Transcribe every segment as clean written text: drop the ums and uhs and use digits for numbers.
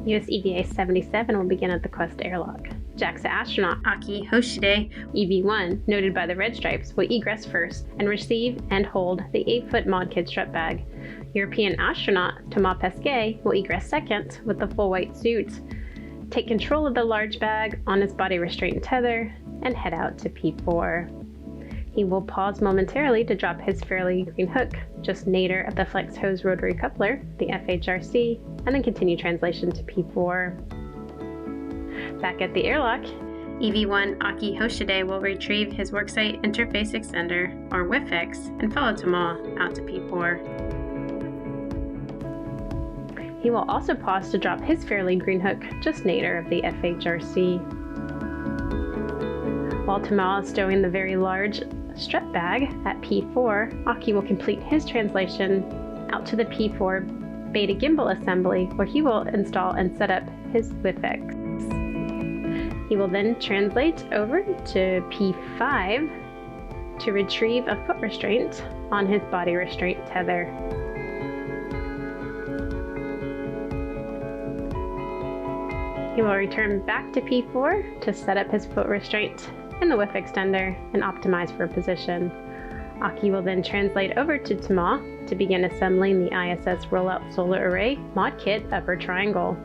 US EVA 77 will begin at the Quest airlock. JAXA astronaut Akihiko Hoshide, EV1, noted by the red stripes, will egress first and receive and hold the 8-foot mod kit strap bag. European astronaut Thomas Pesquet will egress second with the full white suit, take control of the large bag on his body restraint tether, and head out to P4. He will pause momentarily to drop his fairly green hook, just nadir of the flex hose rotary coupler, the FHRC, and then continue translation to P4. Back at the airlock, EV1 Akihiko Hoshide will retrieve his worksite interface extender, or WIFX, and follow Thomas out to P4. He will also pause to drop his fairly green hook, just nadir of the FHRC. While Thomas is stowing the very large strap bag at P4, Aki will complete his translation out to the P4 beta gimbal assembly, where he will install and set up his WIFX. He will then translate over to P5 to retrieve a foot restraint on his body restraint tether. He will return back to P4 to set up his foot restraint and the WIF extender and optimize for position. Aki will then translate over to Thomas to begin assembling the ISS Rollout Solar Array mod kit upper triangle.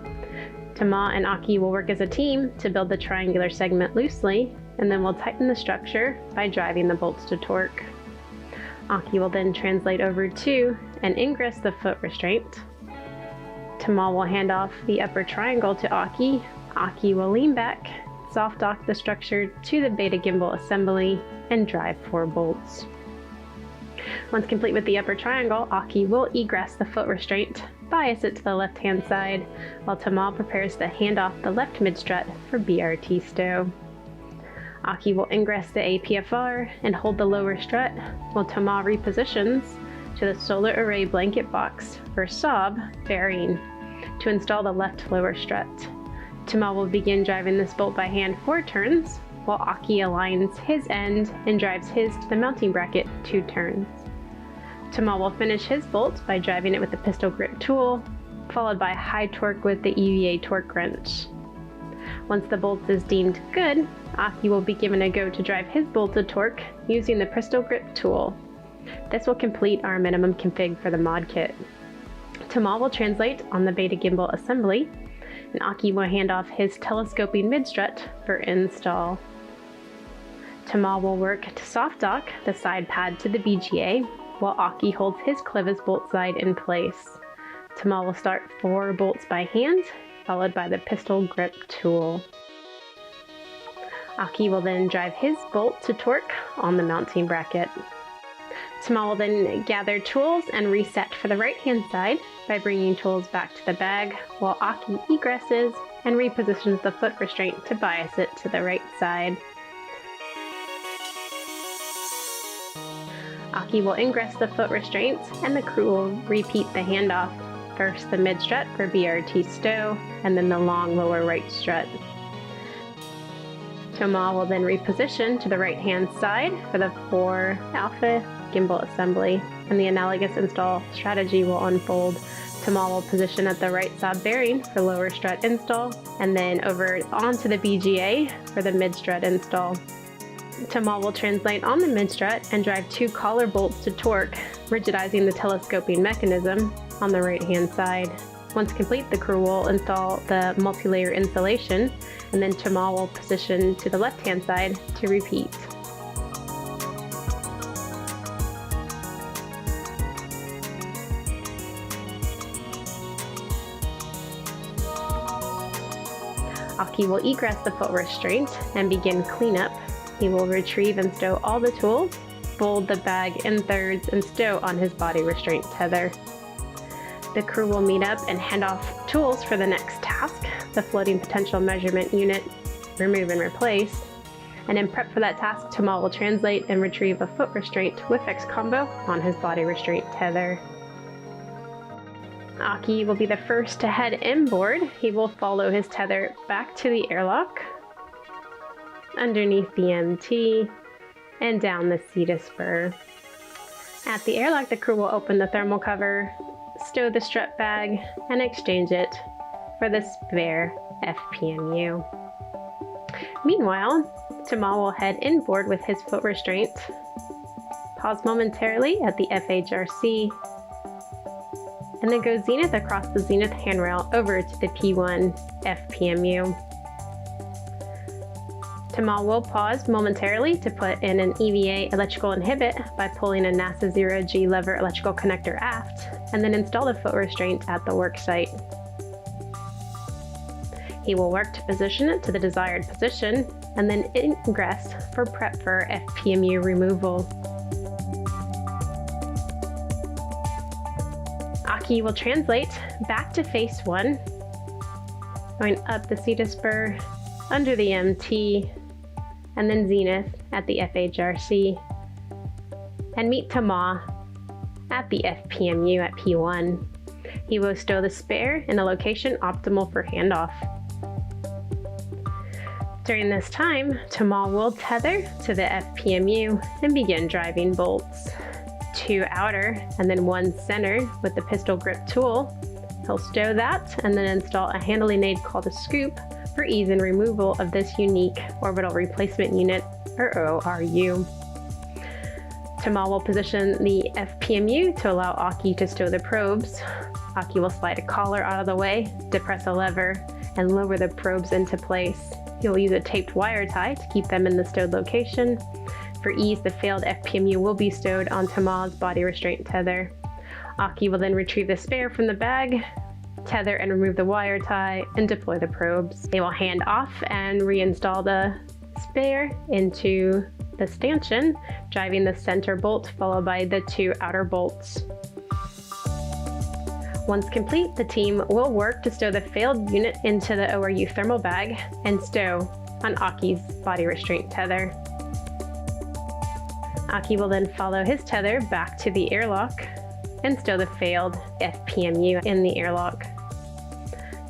Thomas and Aki will work as a team to build the triangular segment loosely, and then will tighten the structure by driving the bolts to torque. Aki will then translate over to and ingress the foot restraint. Thomas will hand off the upper triangle to Aki. Aki will lean back, soft dock the structure to the beta gimbal assembly, and drive 4 bolts. Once complete with the upper triangle, Aki will egress the foot restraint, bias it to the left-hand side, while Thomas prepares to hand off the left mid-strut for BRT stow. Aki will ingress the APFR and hold the lower strut, while Thomas repositions to the solar array blanket box, or SOB, bearing to install the left lower strut. Thomas will begin driving this bolt by hand 4 turns, while Aki aligns his end and drives his to the mounting bracket 2 turns. Thomas will finish his bolt by driving it with the pistol grip tool, followed by high torque with the EVA torque wrench. Once the bolt is deemed good, Aki will be given a go to drive his bolt to torque using the pistol grip tool. This will complete our minimum config for the mod kit. Thomas will translate on the beta gimbal assembly, and Aki will hand off his telescoping mid-strut for install. Thomas will work to soft dock the side pad to the BGA, while Aki holds his clevis bolt side in place. Thomas will start 4 bolts by hand, followed by the pistol grip tool. Aki will then drive his bolt to torque on the mounting bracket. Thomas will then gather tools and reset for the right-hand side by bringing tools back to the bag, while Aki egresses and repositions the foot restraint to bias it to the right side. Aki will ingress the foot restraint, and the crew will repeat the handoff. First the mid-strut for BRT stow, and then the long lower right strut. Thomas will then reposition to the right-hand side for the 4 alpha gimbal assembly, and the analogous install strategy will unfold. Thomas will position at the right side bearing for lower strut install, and then over onto the BGA for the mid-strut install. Thomas will translate on the mid-strut and drive 2 collar bolts to torque, rigidizing the telescoping mechanism on the right-hand side. Once complete, the crew will install the multi-layer insulation, and then Thomas will position to the left-hand side to repeat. Aki will egress the foot restraint and begin cleanup. He will retrieve and stow all the tools, fold the bag in thirds, and stow on his body restraint tether. The crew will meet up and hand off tools for the next task, the floating potential measurement unit, remove and replace. And in prep for that task, Thomas will translate and retrieve a foot restraint WIFX combo on his body restraint tether. Aki will be the first to head inboard. He will follow his tether back to the airlock, underneath the MT, and down the CETA spur. At the airlock, the crew will open the thermal cover, stow the strut bag, and exchange it for the spare FPMU. Meanwhile, Tamal will head inboard with his foot restraint, pause momentarily at the FHRC, and then go zenith across the zenith handrail over to the P1 FPMU. Tamal will pause momentarily to put in an EVA electrical inhibit by pulling a NASA 0G lever electrical connector aft, and then install the foot restraint at the work site. He will work to position it to the desired position, and then ingress for prep for FPMU removal. Aki will translate back to phase 1, going up the CETA spur, under the MT, and then zenith at the FHRC, and meet Tamal at the FPMU at P1. He will stow the spare in a location optimal for handoff. During this time, Tamal will tether to the FPMU and begin driving bolts. 2 outer and then 1 center with the pistol grip tool. He'll stow that and then install a handling aid called a scoop for ease in removal of this unique orbital replacement unit, or ORU. Tamal will position the FPMU to allow Aki to stow the probes. Aki will slide a collar out of the way, depress a lever, and lower the probes into place. He will use a taped wire tie to keep them in the stowed location. For ease, the failed FPMU will be stowed on Tamal's body restraint tether. Aki will then retrieve the spare from the bag, tether and remove the wire tie, and deploy the probes. They will hand off and reinstall the spare into the stanchion, driving the center bolt followed by the 2 outer bolts. Once complete, the team will work to stow the failed unit into the ORU thermal bag and stow on Aki's body restraint tether. Aki will then follow his tether back to the airlock and stow the failed FPMU in the airlock.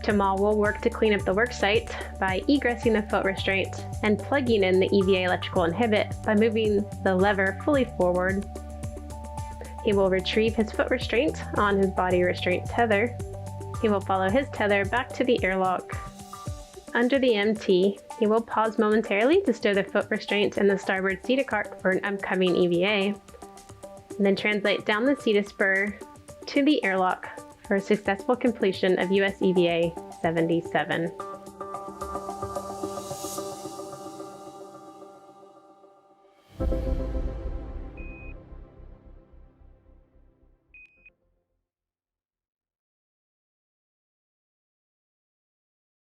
Tamal will work to clean up the worksite by egressing the foot restraint and plugging in the EVA electrical inhibit by moving the lever fully forward. He will retrieve his foot restraint on his body restraint tether. He will follow his tether back to the airlock. Under the MT, he will pause momentarily to stow the foot restraint in the starboard CETA cart for an upcoming EVA, and then translate down the CETA spur to the airlock for a successful completion of US EVA 77.